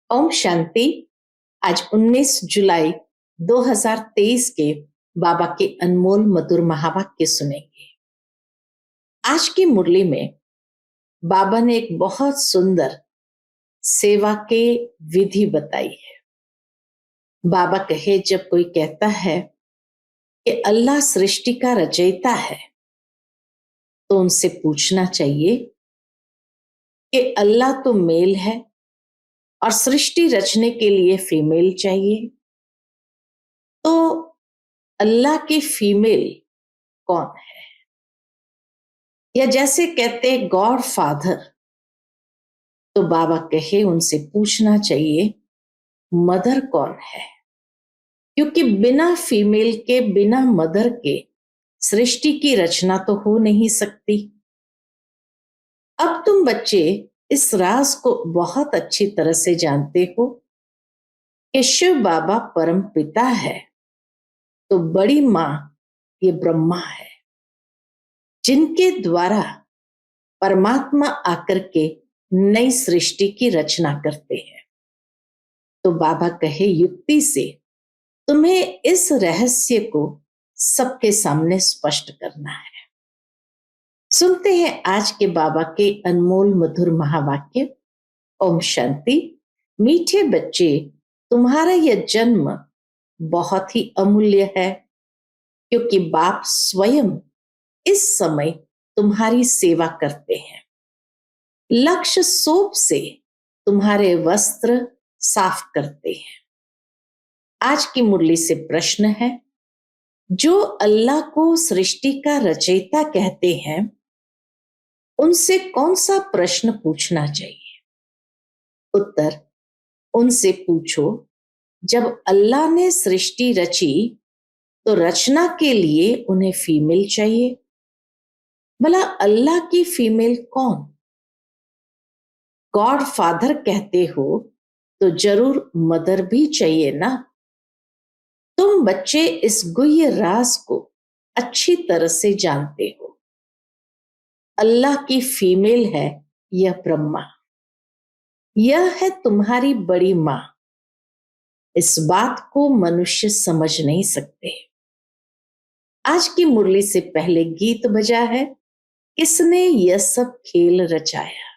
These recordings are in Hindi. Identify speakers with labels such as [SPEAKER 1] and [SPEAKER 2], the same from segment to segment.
[SPEAKER 1] ओम शांति। आज 19 जुलाई 2023 के बाबा के अनमोल मधुर महावाक्य सुनेंगे। आज की मुरली में बाबा ने एक बहुत सुंदर सेवा के विधि बताई है। बाबा कहे, जब कोई कहता है कि अल्लाह सृष्टि का रचयिता है, तो उनसे पूछना चाहिए कि अल्लाह तो मेल है और सृष्टि रचने के लिए फीमेल चाहिए, तो अल्लाह की फीमेल कौन है? या जैसे कहते हैं गॉड फादर, तो बाबा कहे उनसे पूछना चाहिए मदर कौन है, क्योंकि बिना फीमेल के, बिना मदर के सृष्टि की रचना तो हो नहीं सकती। अब तुम बच्चे इस राज को बहुत अच्छी तरह से जानते हो कि शिव बाबा परम पिता है, तो बड़ी मां ये ब्रह्मा है, जिनके द्वारा परमात्मा आकर के नई सृष्टि की रचना करते हैं। तो बाबा कहे, युक्ति से तुम्हें इस रहस्य को सबके सामने स्पष्ट करना है। सुनते हैं आज के बाबा के अनमोल मधुर महावाक्य। ओम शांति। मीठे बच्चे, तुम्हारा यह जन्म बहुत ही अमूल्य है, क्योंकि बाप स्वयं इस समय तुम्हारी सेवा करते हैं। लक्ष्य सोप से तुम्हारे वस्त्र साफ करते हैं। आज की मुरली से प्रश्न है, जो अल्लाह को सृष्टि का रचयिता कहते हैं, उनसे कौन सा प्रश्न पूछना चाहिए? उत्तर, उनसे पूछो, जब अल्लाह ने सृष्टि रची तो रचना के लिए उन्हें फीमेल चाहिए। भला अल्लाह की फीमेल कौन? गॉड फादर कहते हो तो जरूर मदर भी चाहिए ना। तुम बच्चे इस गुह्य राज को अच्छी तरह से जानते हो। अल्लाह की फीमेल है यह ब्रह्मा, यह है तुम्हारी बड़ी मां। इस बात को मनुष्य समझ नहीं सकते। आज की मुरली से पहले गीत बजा है, किसने यह सब खेल रचाया।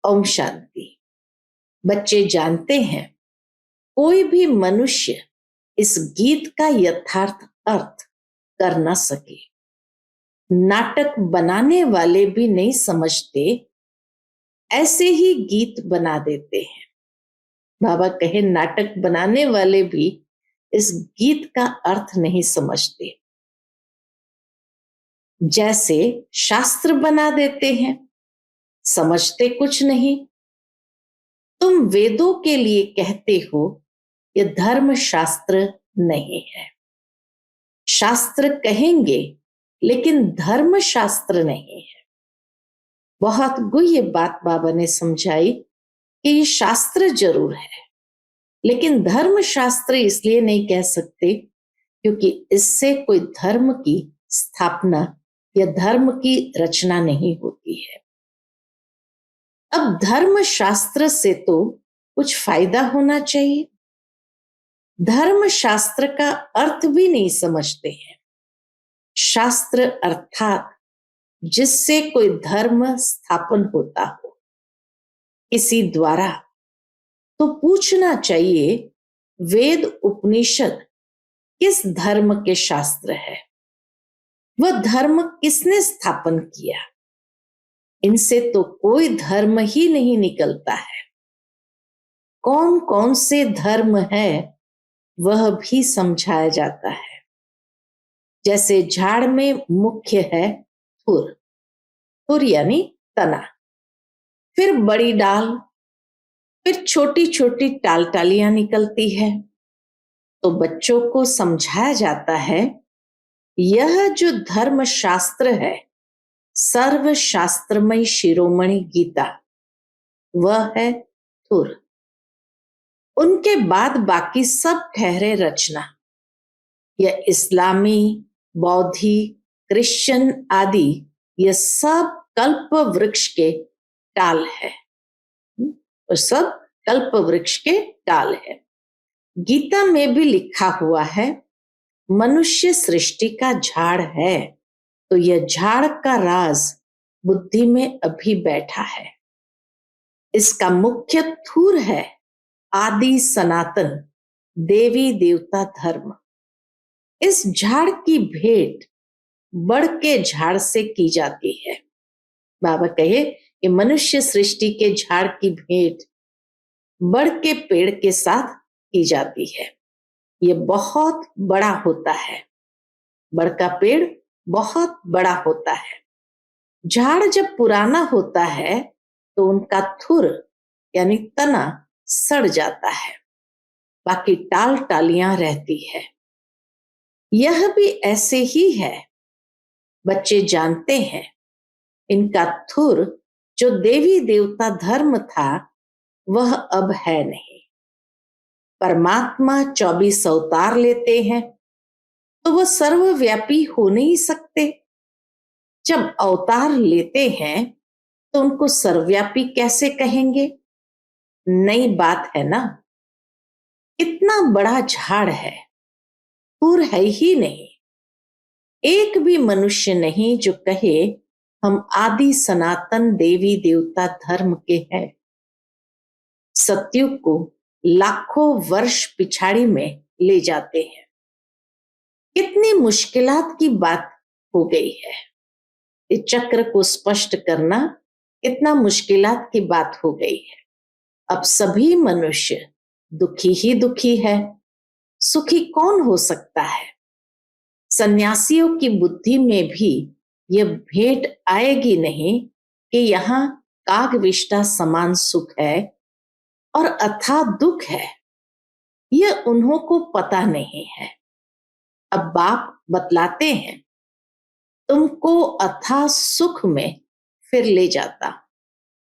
[SPEAKER 1] ओम शांति। बच्चे जानते हैं, कोई भी मनुष्य इस गीत का यथार्थ अर्थ कर न सके। नाटक बनाने वाले भी नहीं समझते, ऐसे ही गीत बना देते हैं। बाबा कहे, नाटक बनाने वाले भी इस गीत का अर्थ नहीं समझते। जैसे शास्त्र बना देते हैं, समझते कुछ नहीं। तुम वेदों के लिए कहते हो, यह धर्म शास्त्र नहीं है। शास्त्र कहेंगे, लेकिन धर्म शास्त्र नहीं है। बहुत गुह्य बात बाबा ने समझाई कि ये शास्त्र जरूर है, लेकिन धर्म शास्त्र इसलिए नहीं कह सकते क्योंकि इससे कोई धर्म की स्थापना या धर्म की रचना नहीं होती है। अब धर्म शास्त्र से तो कुछ फायदा होना चाहिए। धर्म शास्त्र का अर्थ भी नहीं समझते हैं। शास्त्र अर्थात जिससे कोई धर्म स्थापन होता हो किसी द्वारा, तो पूछना चाहिए, वेद उपनिषद किस धर्म के शास्त्र है? वह धर्म किसने स्थापन किया? इनसे तो कोई धर्म ही नहीं निकलता है। कौन कौन से धर्म है वह भी समझाया जाता है। जैसे झाड़ में मुख्य है थुर, थुर यानी तना, फिर बड़ी डाल, फिर छोटी छोटी टालियां निकलती है। तो बच्चों को समझाया जाता है, यह जो धर्म शास्त्र है, सर्व शास्त्रमय शिरोमणि गीता, वह है थुर। उनके बाद बाकी सब ठहरे रचना। यह इस्लामी, बौद्धी, क्रिश्चियन आदि यह सब कल्प वृक्ष के टाल है, और सब कल्प वृक्ष के टाल है। गीता में भी लिखा हुआ है, मनुष्य सृष्टि का झाड़ है, तो यह झाड़ का राज बुद्धि में अभी बैठा है। इसका मुख्य थूर है आदि सनातन देवी देवता धर्म। इस झाड़ की भेंट बड़ के झाड़ से की जाती है। बाबा कहे कि मनुष्य सृष्टि के झाड़ की भेंट बड़ के पेड़ के साथ की जाती है। ये बहुत बड़ा होता है, बड़ का पेड़ बहुत बड़ा होता है। झाड़ जब पुराना होता है तो उनका थुर यानी तना सड़ जाता है, बाकी टाल टालियां रहती है। यह भी ऐसे ही है। बच्चे जानते हैं इनका थुर जो देवी देवता धर्म था वह अब है नहीं। परमात्मा 24 अवतार लेते हैं तो वह सर्वव्यापी हो नहीं सकते। जब अवतार लेते हैं तो उनको सर्वव्यापी कैसे कहेंगे? नई बात है ना। इतना बड़ा झाड़ है, थूर है ही नहीं। एक भी मनुष्य नहीं जो कहे हम आदि सनातन देवी देवता धर्म के हैं। सतयुग को लाखों वर्ष पिछाड़ी में ले जाते हैं। कितनी मुश्किलात की बात हो गई है। इस चक्र को स्पष्ट करना कितना मुश्किलात की बात हो गई है। अब सभी मनुष्य दुखी ही दुखी है, सुखी कौन हो सकता है? सन्यासियों की बुद्धि में भी यह भेंट आएगी नहीं कि यहाँ कागविष्टा समान सुख है और अथाह दुख है। यह उन्हों को पता नहीं है। अब बाप बतलाते हैं, तुमको अथाह सुख में फिर ले जाता।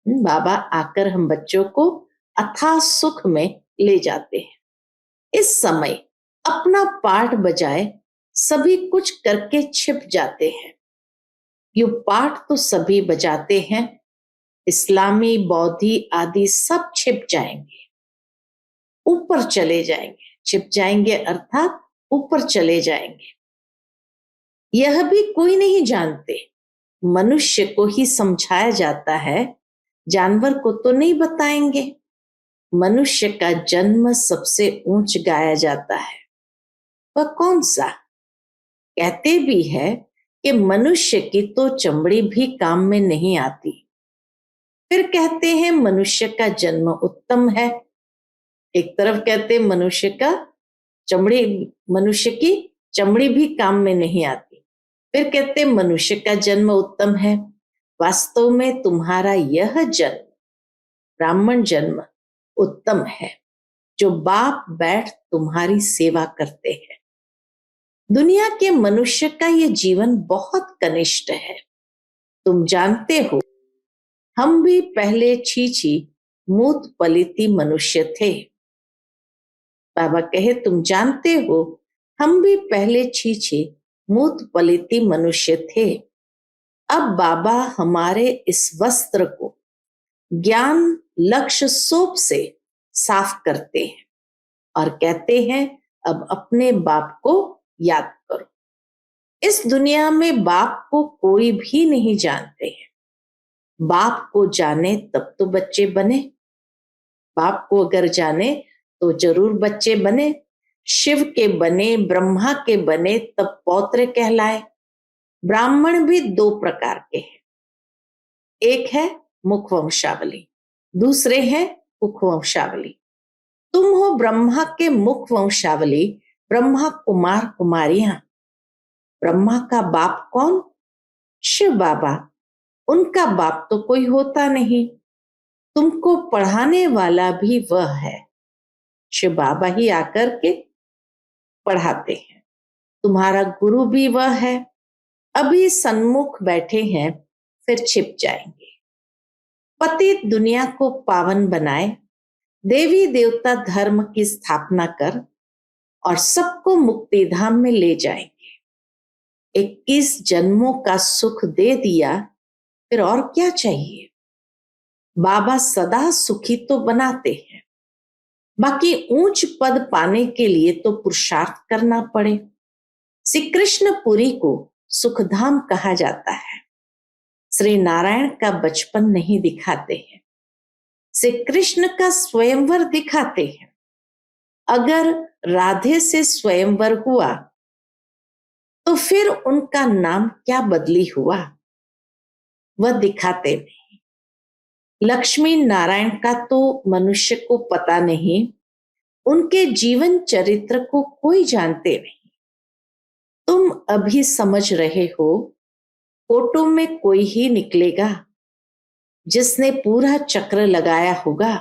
[SPEAKER 1] बाबा आकर हम बच्चों को अथाह सुख में ले जाते हैं। इस समय अपना पाठ बजाए सभी कुछ करके छिप जाते हैं। यू पाठ तो सभी बजाते हैं, इस्लामी बौद्धि आदि सब छिप जाएंगे, ऊपर चले जाएंगे। छिप जाएंगे अर्थात ऊपर चले जाएंगे। यह भी कोई नहीं जानते। मनुष्य को ही समझाया जाता है, जानवर को तो नहीं बताएंगे। मनुष्य का जन्म सबसे ऊंच गाया जाता है। वह कौन सा? कहते भी है कि मनुष्य की तो चमड़ी भी काम में नहीं आती। फिर कहते हैं मनुष्य का जन्म उत्तम है। एक तरफ कहते मनुष्य की चमड़ी भी काम में नहीं आती, फिर कहते मनुष्य का जन्म उत्तम है। वास्तव में तुम्हारा यह जन्म, ब्राह्मण जन्म, उत्तम है, जो बाप बैठ तुम्हारी सेवा करते हैं। दुनिया के मनुष्य का यह जीवन बहुत कनिष्ठ है। तुम जानते हो, हम भी पहले छीछी मूत पलिती मनुष्य थे। बाबा कहे तुम जानते हो, हम भी पहले छीछी मूत पलिती मनुष्य थे। अब बाबा हमारे इस वस्त्र को ज्ञान लक्ष्य सोप से साफ करते हैं और कहते हैं अब अपने बाप को याद करो। इस दुनिया में बाप को कोई भी नहीं जानते हैं। बाप को जाने तब तो बच्चे बने। बाप को अगर जाने तो जरूर बच्चे बने। शिव के बने, ब्रह्मा के बने तब पौत्र कहलाए। ब्राह्मण भी दो प्रकार के हैं, एक है मुख वंशावली, दूसरे हैं कुख वंशावली। तुम हो ब्रह्मा के मुख वंशावली, ब्रह्मा कुमार कुमारियां। ब्रह्मा का बाप कौन? शिव बाबा। उनका बाप तो कोई होता नहीं। तुमको पढ़ाने वाला भी वह है। शिव बाबा ही आकर के पढ़ाते हैं। तुम्हारा गुरु भी वह है। अभी सन्मुख बैठे हैं, फिर छिप जाएंगे। पतित दुनिया को पावन बनाए, देवी देवता धर्म की स्थापना कर और सबको मुक्ति धाम में ले जाएंगे। 21 जन्मों का सुख दे दिया, फिर और क्या चाहिए? बाबा सदा सुखी तो बनाते हैं। बाकी ऊंच पद पाने के लिए तो पुरुषार्थ करना पड़े। श्री कृष्णपुरी को सुखधाम कहा जाता है। श्री नारायण का बचपन नहीं दिखाते हैं, श्री कृष्ण का स्वयंवर दिखाते हैं। अगर राधे से स्वयंवर हुआ तो फिर उनका नाम क्या बदली हुआ, वह दिखाते नहीं। लक्ष्मी नारायण का तो मनुष्य को पता नहीं, उनके जीवन चरित्र को कोई जानते नहीं। तुम अभी समझ रहे हो, फोटो में कोई ही निकलेगा जिसने पूरा चक्र लगाया होगा।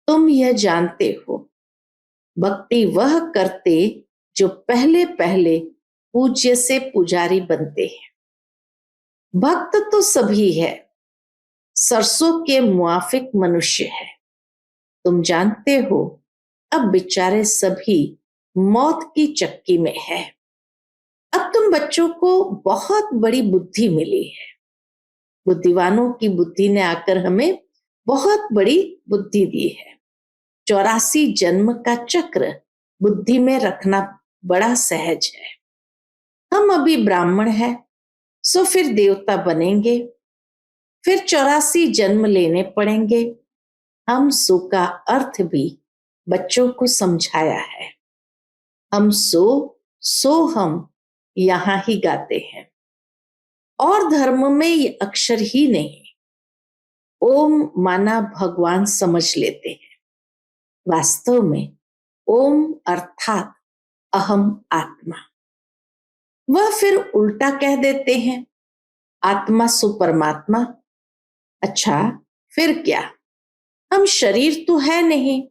[SPEAKER 1] तुम यह जानते हो, भक्ति वह करते जो पहले पहले पूज्य से पुजारी बनते हैं। भक्त तो सभी है, सरसों के मुआफिक मनुष्य है। तुम जानते हो, अब बेचारे सभी मौत की चक्की में है। अब तुम बच्चों को बहुत बड़ी बुद्धि मिली है। बुद्धिवानों की बुद्धि ने आकर हमें बहुत बड़ी बुद्धि दी है। 84 जन्म का चक्र बुद्धि में रखना बड़ा सहज है। हम अभी ब्राह्मण हैं, सो फिर देवता बनेंगे, फिर 84 जन्म लेने पड़ेंगे। हम सो का अर्थ भी बच्चों को समझाया है। हम सो हम यहां ही गाते हैं। और धर्म में ये अक्षर ही नहीं, ओम माना भगवान समझ लेते हैं। वास्तव में ओम अर्थात अहम आत्मा। वह फिर उल्टा कह देते हैं, आत्मा सो परमात्मा। अच्छा, फिर क्या? हम शरीर तो है नहीं।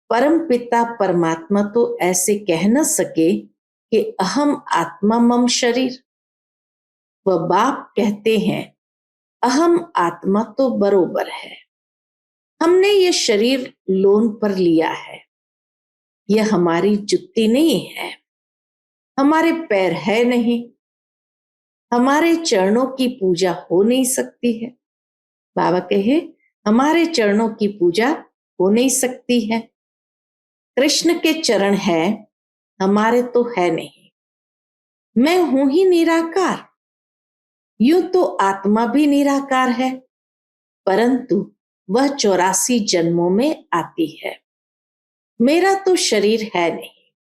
[SPEAKER 1] परम पिता परमात्मा तो ऐसे कह न सके कि अहम आत्मा मम शरीर। वह बाप कहते हैं, अहम आत्मा तो बरोबर है, हमने ये शरीर लोन पर लिया है। यह हमारी जुत्ती नहीं है, हमारे पैर है नहीं, हमारे चरणों की पूजा हो नहीं सकती है। बाबा कहे, हमारे चरणों की पूजा हो नहीं सकती है। कृष्ण के चरण है, हमारे तो है नहीं। मैं हूं ही निराकार। यूं तो आत्मा भी निराकार है, परंतु वह 84 जन्मों में आती है। मेरा तो शरीर है नहीं,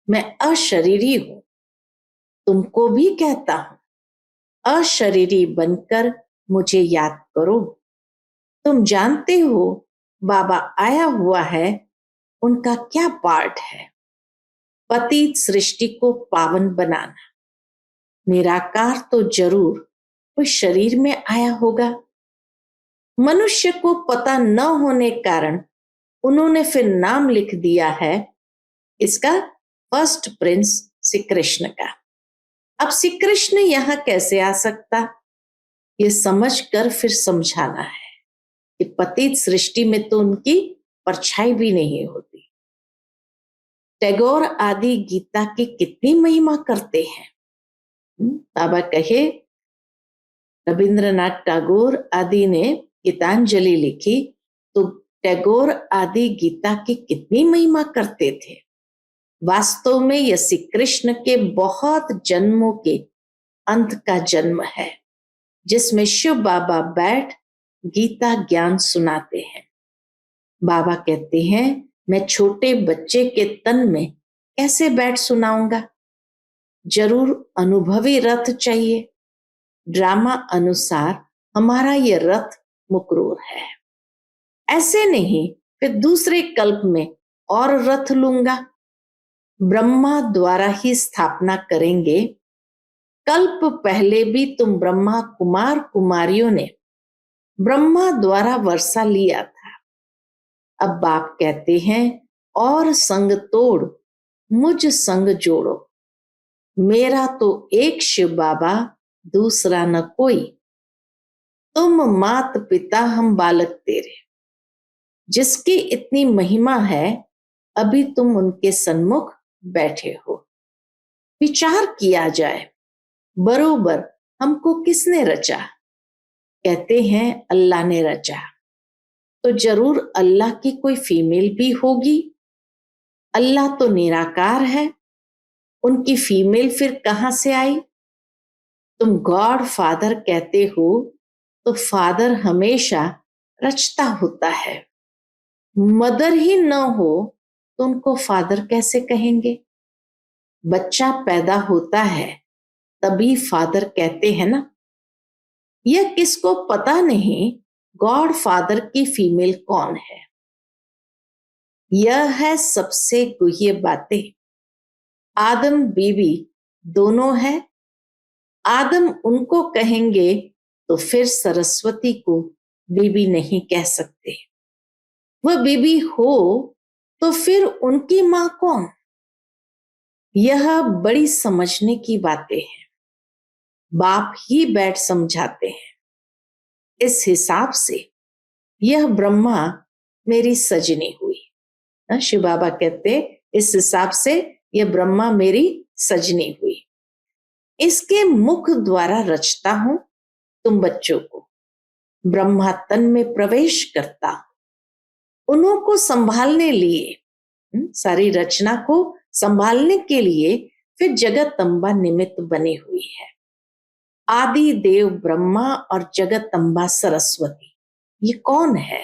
[SPEAKER 1] मैं अशरीरी हूं। तुमको भी कहता हूं, अशरीरी बनकर मुझे याद करो। तुम जानते हो, बाबा आया हुआ है, उनका क्या पार्ट है? पतित सृष्टि को पावन बनाना। निराकार तो जरूर कोई शरीर में आया होगा। मनुष्य को पता न होने कारण उन्होंने फिर नाम लिख दिया है इसका, फर्स्ट प्रिंस श्री कृष्ण का। अब श्री कृष्ण यहां कैसे आ सकता, ये समझ कर फिर समझाना है कि पतित सृष्टि में तो उनकी परछाई भी नहीं होती। टैगोर आदि गीता की कितनी महिमा करते हैं। बाबा कहे, रविंद्रनाथ टैगोर आदि ने गीतांजलि लिखी तो टैगोर आदि गीता की कितनी महिमा करते थे। वास्तव में यह श्री कृष्ण के बहुत जन्मों के अंत का जन्म है, जिसमें शिव बाबा बैठ गीता ज्ञान सुनाते हैं। बाबा कहते हैं, मैं छोटे बच्चे के तन में कैसे बैठ सुनाऊंगा? जरूर अनुभवी रथ चाहिए। ड्रामा अनुसार हमारा ये रथ मुकरूर है। ऐसे नहीं फिर दूसरे कल्प में और रथ लूंगा। ब्रह्मा द्वारा ही स्थापना करेंगे। कल्प पहले भी तुम ब्रह्मा कुमार कुमारियों ने ब्रह्मा द्वारा वर्षा लिया था। अब बाप कहते हैं, और संग तोड़ मुझ संग जोड़ो। मेरा तो एक शिव बाबा, दूसरा न कोई। तुम मात पिता, हम बालक तेरे। जिसकी इतनी महिमा है, अभी तुम उनके सन्मुख बैठे हो। विचार किया जाए, बरोबर हमको किसने रचा? कहते हैं, अल्लाह ने रचा। तो जरूर अल्लाह की कोई फीमेल भी होगी। अल्लाह तो निराकार है, उनकी फीमेल फिर कहां से आई? तुम गॉड फादर कहते हो, तो फादर हमेशा रचता होता है। मदर ही न हो तो उनको फादर कैसे कहेंगे? बच्चा पैदा होता है तभी फादर कहते हैं ना। यह किसको पता नहीं गॉड फादर की फीमेल कौन है। यह है सबसे गुह्य बातें। आदम बीवी दोनों है। आदम उनको कहेंगे तो फिर सरस्वती को बीबी नहीं कह सकते। वह बीबी हो तो फिर उनकी मां कौन? यह बड़ी समझने की बातें हैं। बाप ही बैठ समझाते हैं। इस हिसाब से यह ब्रह्मा मेरी सजनी हुई। शिव बाबा कहते इस हिसाब से यह ब्रह्मा मेरी सजनी हुई। इसके मुख द्वारा रचता हूं तुम बच्चों को। ब्रह्मा तन में प्रवेश करता हूं। उन्हों को संभालने लिए, सारी रचना को संभालने के लिए फिर जगत अम्बा निमित्त बनी हुई है। आदि देव ब्रह्मा और जगत अम्बा सरस्वती, ये कौन है?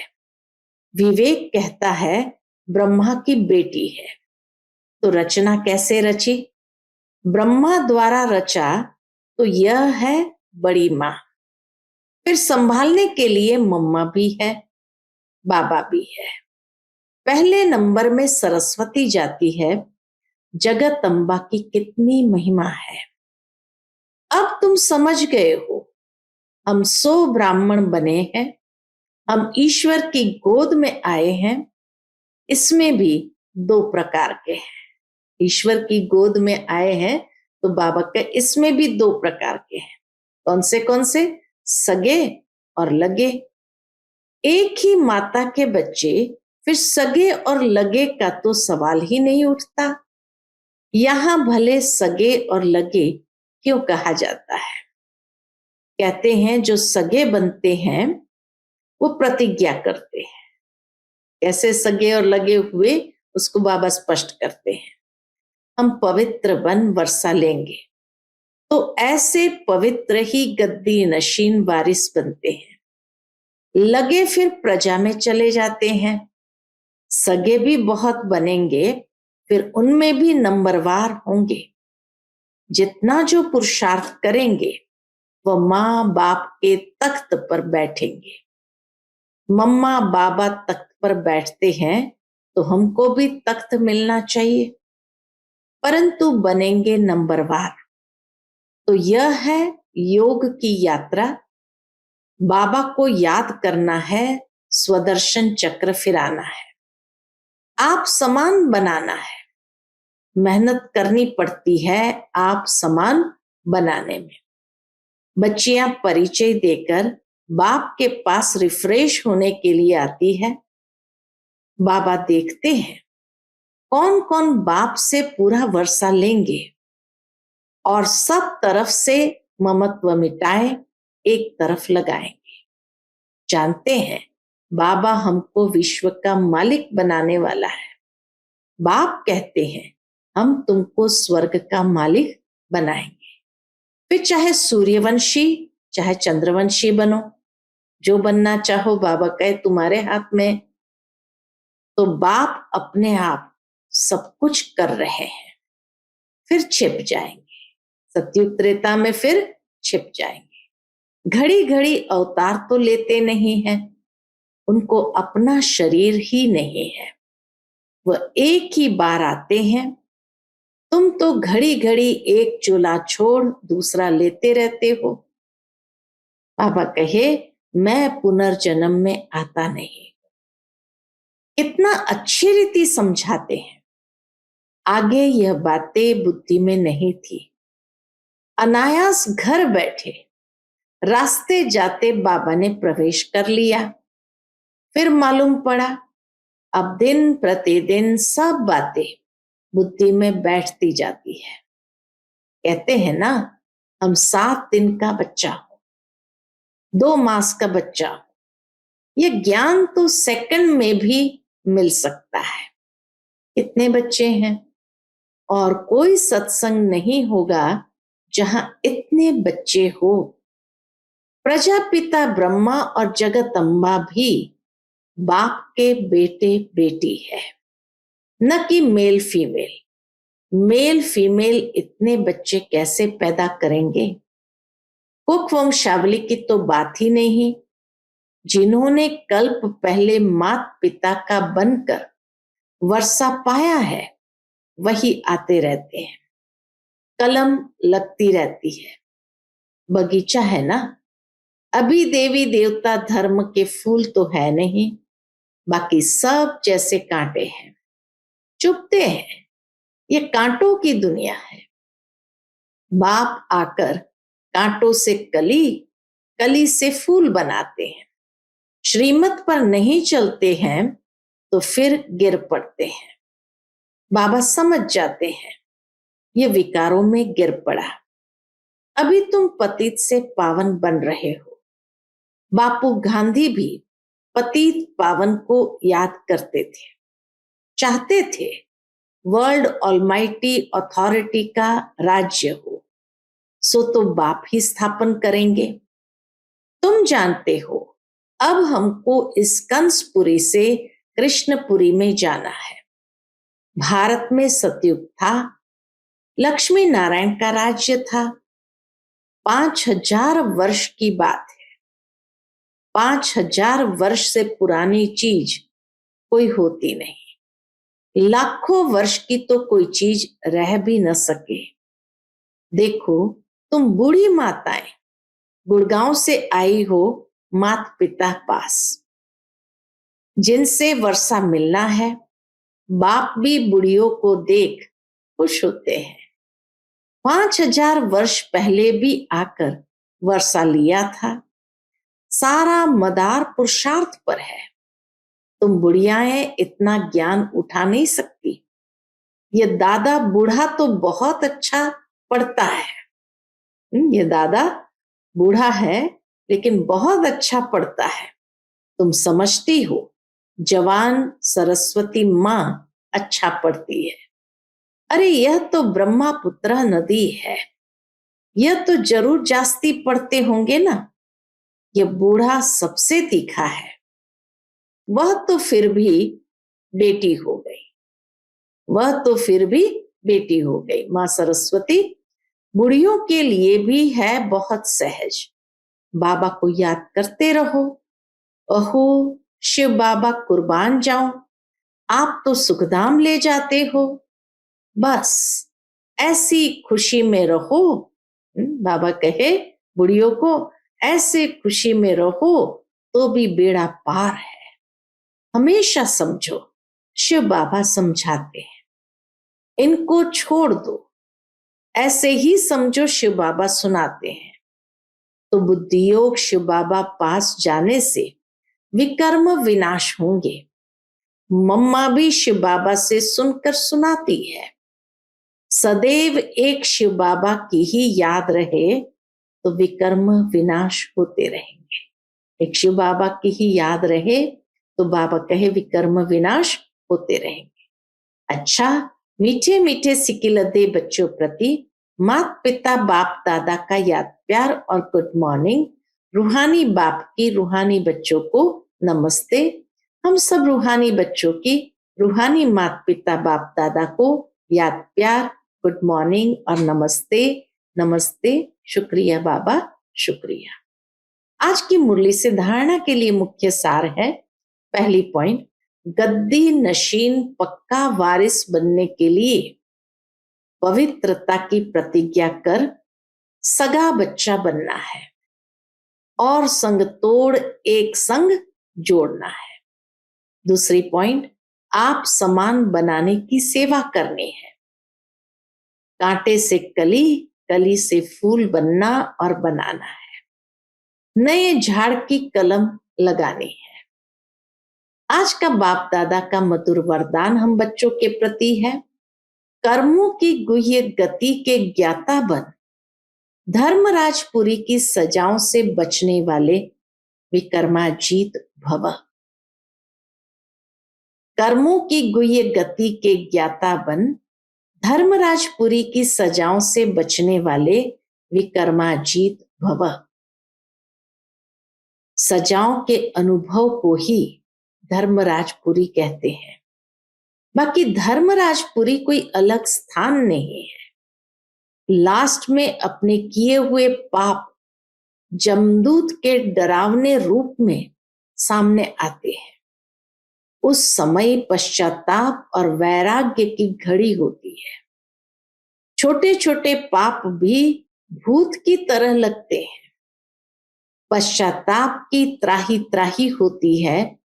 [SPEAKER 1] विवेक कहता है ब्रह्मा की बेटी है। तो रचना कैसे रची? ब्रह्मा द्वारा रचा, तो यह है बड़ी मां। फिर संभालने के लिए मम्मा भी है, बाबा भी है। पहले नंबर में सरस्वती जाती है। जगत अम्बा की कितनी महिमा है। अब तुम समझ गए हो। हम 100 ब्राह्मण बने हैं, हम ईश्वर की गोद में आए हैं। इसमें भी 2 प्रकार के हैं। ईश्वर की गोद में आए हैं तो बाबा के इसमें भी 2 प्रकार के हैं। कौन से? सगे और लगे। एक ही माता के बच्चे, फिर सगे और लगे का तो सवाल ही नहीं उठता। यहां भले सगे और लगे क्यों कहा जाता है? कहते हैं जो सगे बनते हैं वो प्रतिज्ञा करते हैं। कैसे सगे और लगे हुए उसको बाबा स्पष्ट करते हैं। हम पवित्र बन वर्षा लेंगे तो ऐसे पवित्र ही गद्दी नशीन वारिस बनते हैं। लगे फिर प्रजा में चले जाते हैं। सगे भी बहुत बनेंगे, फिर उनमें भी नंबरवार होंगे। जितना जो पुरुषार्थ करेंगे वह माँ बाप के तख्त पर बैठेंगे। मम्मा बाबा तख्त पर बैठते हैं तो हमको भी तख्त मिलना चाहिए, परंतु बनेंगे नंबरवार। तो यह है योग की यात्रा। बाबा को याद करना है, स्वदर्शन चक्र फिराना है। आप समान बनाना है। मेहनत करनी पड़ती है आप समान बनाने में। बच्चियां परिचय देकर बाप के पास रिफ्रेश होने के लिए आती है। बाबा देखते हैं कौन कौन बाप से पूरा वर्षा लेंगे और सब तरफ से ममत्व मिटाए एक तरफ लगाएंगे। जानते हैं बाबा हमको विश्व का मालिक बनाने वाला है। बाप कहते हैं हम तुमको स्वर्ग का मालिक बनाएंगे। फिर चाहे सूर्यवंशी चाहे चंद्रवंशी बनो, जो बनना चाहो बाबा कहे तुम्हारे हाथ में। तो बाप अपने आप सब कुछ कर रहे हैं, फिर छिप जाएंगे। सतयुग त्रेता में फिर छिप जाएंगे। घड़ी घड़ी अवतार तो लेते नहीं हैं, उनको अपना शरीर ही नहीं है। वह एक ही बार आते हैं। तुम तो घड़ी घड़ी एक चोला छोड़ दूसरा लेते रहते हो। बाबा कहे मैं पुनर्जन्म में आता नहीं। कितना अच्छी रीति समझाते हैं। आगे यह बातें बुद्धि में नहीं थी। अनायास घर बैठे रास्ते जाते बाबा ने प्रवेश कर लिया। फिर मालूम पड़ा अब दिन प्रतिदिन सब बातें बुद्धि में बैठती जाती है। कहते हैं ना हम 7 दिन का बच्चा हो, 2 मास का बच्चा हो, ये ज्ञान तो सेकंड में भी मिल सकता है। कितने बच्चे हैं, और कोई सत्संग नहीं होगा जहां इतने बच्चे हो। प्रजापिता ब्रह्मा और जगदम्बा भी बाप के बेटे बेटी है, न कि मेल फीमेल। मेल फीमेल इतने बच्चे कैसे पैदा करेंगे? कुक वंशावली की तो बात ही नहीं। जिन्होंने कल्प पहले मात पिता का बनकर वर्षा पाया है, वही आते रहते हैं। कलम लगती रहती है, बगीचा है ना। अभी देवी देवता धर्म के फूल तो है नहीं, बाकी सब जैसे कांटे हैं, चुभते हैं। ये कांटों की दुनिया है। बाप आकर कांटों से कली, कली से फूल बनाते हैं। श्रीमत पर नहीं चलते हैं तो फिर गिर पड़ते हैं। बाबा समझ जाते हैं, ये विकारों में गिर पड़ा। अभी तुम पतित से पावन बन रहे हो। बापू गांधी भी पतित पावन को याद करते थे, चाहते थे वर्ल्ड ऑलमाइटी अथॉरिटी का राज्य हो, सो तो बाप ही स्थापन करेंगे। तुम जानते हो, अब हमको इस कंसपुरी से कृष्णपुरी में जाना है। भारत में सतयुग था, लक्ष्मी नारायण का राज्य था। 5000 वर्ष की बात है। 5000 वर्ष से पुरानी चीज कोई होती नहीं। लाखों वर्ष की तो कोई चीज रह भी न सके। देखो, तुम बूढ़ी माताएं गुड़गांव से आई हो माता पिता पास, जिनसे वर्षा मिलना है। बाप भी बुढ़ियों को देख खुश होते हैं। 5000 वर्ष पहले भी आकर वर्षा लिया था। सारा मदार पुरुषार्थ पर है। तुम बुढ़ियाएं इतना ज्ञान उठा नहीं सकती। ये दादा बूढ़ा तो बहुत अच्छा पढ़ता है। ये दादा बूढ़ा है लेकिन बहुत अच्छा पढ़ता है। तुम समझती हो, जवान सरस्वती माँ अच्छा पढ़ती है। अरे यह तो ब्रह्मपुत्र नदी है, यह तो जरूर जास्ती पढ़ते होंगे ना। यह बूढ़ा सबसे तीखा है। वह तो फिर भी बेटी हो गई, वह तो फिर भी बेटी हो गई। माँ सरस्वती बुढ़ियों के लिए भी है बहुत सहज। बाबा को याद करते रहो। अहो शिव बाबा कुर्बान जाऊं, आप तो सुखधाम ले जाते हो। बस ऐसी खुशी में रहो। बाबा कहे बुढ़ियों को, ऐसे खुशी में रहो तो भी बेड़ा पार है। हमेशा समझो, शिव बाबा समझाते हैं, इनको छोड़ दो। ऐसे ही समझो, शिव बाबा सुनाते हैं। तो बुद्धि योग शिव बाबा पास जाने से विकर्म विनाश होंगे। मम्मा भी शिव बाबा से सुनकर सुनाती है, सदैव एक शिव बाबा की ही याद रहे तो विकर्म विनाश होते रहेंगे। एक शिव बाबा की ही याद रहे तो बाबा कहे विकर्म विनाश होते रहेंगे। अच्छा, मीठे मीठे सिकिलदे बच्चों प्रति माता पिता बाप दादा का याद प्यार और गुड मॉर्निंग। रूहानी बाप की रूहानी बच्चों को नमस्ते। हम सब रूहानी बच्चों की रूहानी माता पिता बाप दादा को याद प्यार, गुड मॉर्निंग और नमस्ते। नमस्ते, शुक्रिया बाबा, शुक्रिया। आज की मुरली से धारणा के लिए मुख्य सार है। पहली पॉइंट, गद्दी नशीन पक्का वारिस बनने के लिए पवित्रता की प्रतिज्ञा कर सगा बच्चा बनना है और संग तोड़ एक संग जोड़ना है। दूसरी पॉइंट, आप समान बनाने की सेवा करनी है। कांटे से कली, कली से फूल बनना और बनाना है। नए झाड़ की कलम लगानी है। आज का बाप दादा का मधुर वरदान हम बच्चों के प्रति है, कर्मों की गुह्य गति के ज्ञाता बन, धर्मराजपुरी की सजाओं से बचने वाले विकर्माजीत भव। कर्मों की गुह्य गति के ज्ञाता बन, धर्मराजपुरी की सजाओं से बचने वाले विकर्माजीत भव। सजाओं के अनुभव को ही धर्मराजपुरी कहते हैं। बाकी धर्मराजपुरी कोई अलग स्थान नहीं है। लास्ट में अपने किए हुए पाप जमदूत के डरावने रूप में सामने आते हैं। उस समय पश्चाताप और वैराग्य की घड़ी होती है। छोटे छोटे पाप भी भूत की तरह लगते हैं। पश्चाताप की त्राही त्राही होती है।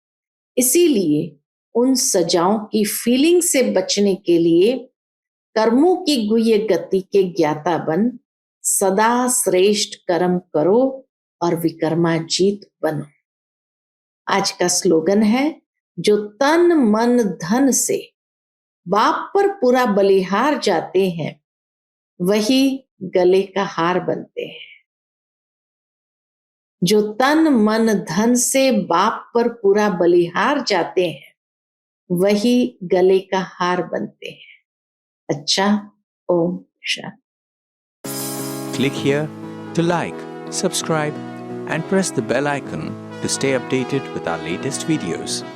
[SPEAKER 1] इसीलिए उन सजाओं की फीलिंग से बचने के लिए कर्मों की गुह्य गति के ज्ञाता बन, सदा श्रेष्ठ कर्म करो और विकर्माजीत बनो। आज का स्लोगन है, जो तन मन धन से बाप पर पूरा बलिहार जाते हैं, वही गले का हार बनते हैं। जो तन मन धन से बाप पर पूरा बलिहार जाते हैं, वही गले का हार बनते हैं। अच्छा, Om Shanti.
[SPEAKER 2] Click here to like, subscribe, and press the bell icon to stay updated with our latest videos.